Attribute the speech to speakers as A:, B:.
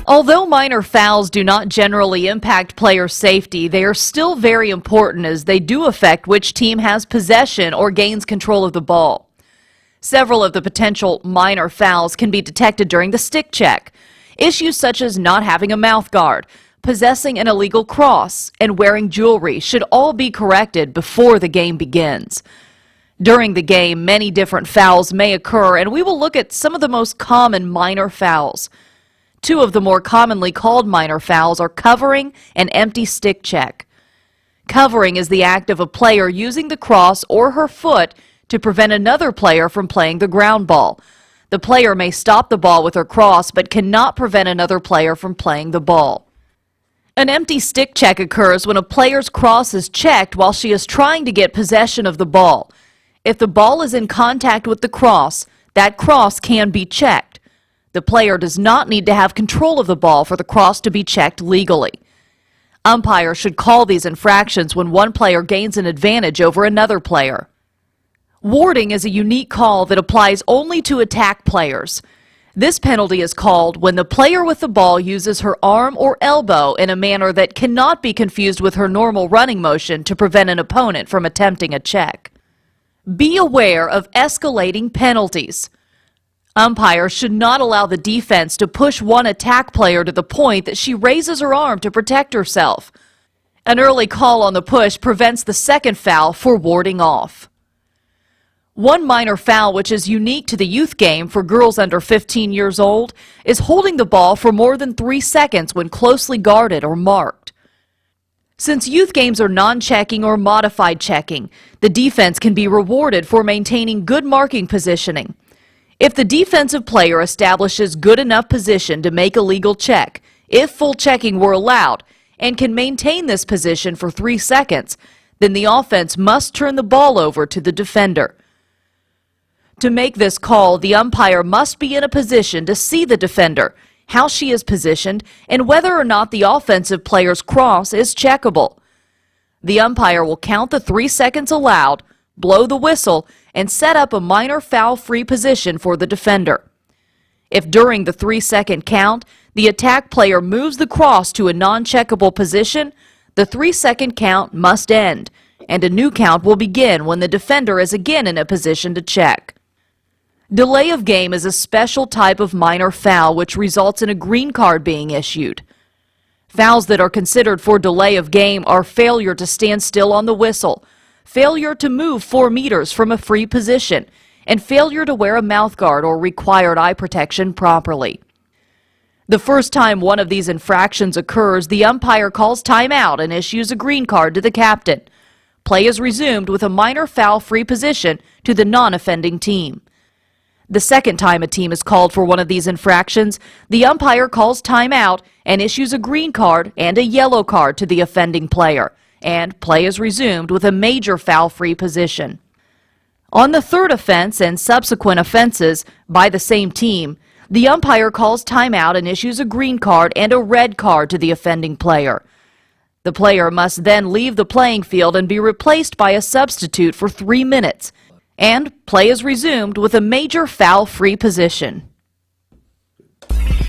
A: Although minor fouls do not generally impact player safety, they are still very important as they do affect which team has possession or gains control of the ball. Several of the potential minor fouls can be detected during the stick check. Issues such as not having a mouth guard, possessing an illegal cross, and wearing jewelry should all be corrected before the game begins. During the game, many different fouls may occur, and we will look at some of the most common minor fouls. Two of the more commonly called minor fouls are covering and empty stick check. Covering is the act of a player using the cross or her foot to prevent another player from playing the ground ball. The player may stop the ball with her cross but cannot prevent another player from playing the ball. An empty stick check occurs when a player's cross is checked while she is trying to get possession of the ball. If the ball is in contact with the cross, that cross can be checked. The player does not need to have control of the ball for the cross to be checked legally. Umpires should call these infractions when one player gains an advantage over another player. Warding is a unique call that applies only to attack players. This penalty is called when the player with the ball uses her arm or elbow in a manner that cannot be confused with her normal running motion to prevent an opponent from attempting a check. Be aware of escalating penalties. Umpires should not allow the defense to push one attack player to the point that she raises her arm to protect herself. An early call on the push prevents the second foul for warding off. One minor foul which is unique to the youth game for girls under 15 years old is holding the ball for more than 3 seconds when closely guarded or marked. Since youth games are non-checking or modified checking, the defense can be rewarded for maintaining good marking positioning. If the defensive player establishes good enough position to make a legal check, if full checking were allowed, and can maintain this position for 3 seconds, then the offense must turn the ball over to the defender. To make this call, the umpire must be in a position to see the defender, how she is positioned, and whether or not the offensive player's cross is checkable. The umpire will count the 3 seconds allowed, blow the whistle, and set up a minor foul-free position for the defender. If during the 3-second count, the attack player moves the cross to a non-checkable position, the 3-second count must end, and a new count will begin when the defender is again in a position to check. Delay of game is a special type of minor foul which results in a green card being issued. Fouls that are considered for delay of game are failure to stand still on the whistle, failure to move 4 meters from a free position, and failure to wear a mouthguard or required eye protection properly. The first time one of these infractions occurs, the umpire calls timeout and issues a green card to the captain. Play is resumed with a minor foul-free position to the non-offending team. The second time a team is called for one of these infractions, the umpire calls timeout and issues a green card and a yellow card to the offending player, and play is resumed with a major foul-free position. On the third offense and subsequent offenses by the same team, the umpire calls timeout and issues a green card and a red card to the offending player. The player must then leave the playing field and be replaced by a substitute for 3 minutes, and play is resumed with a major foul-free position.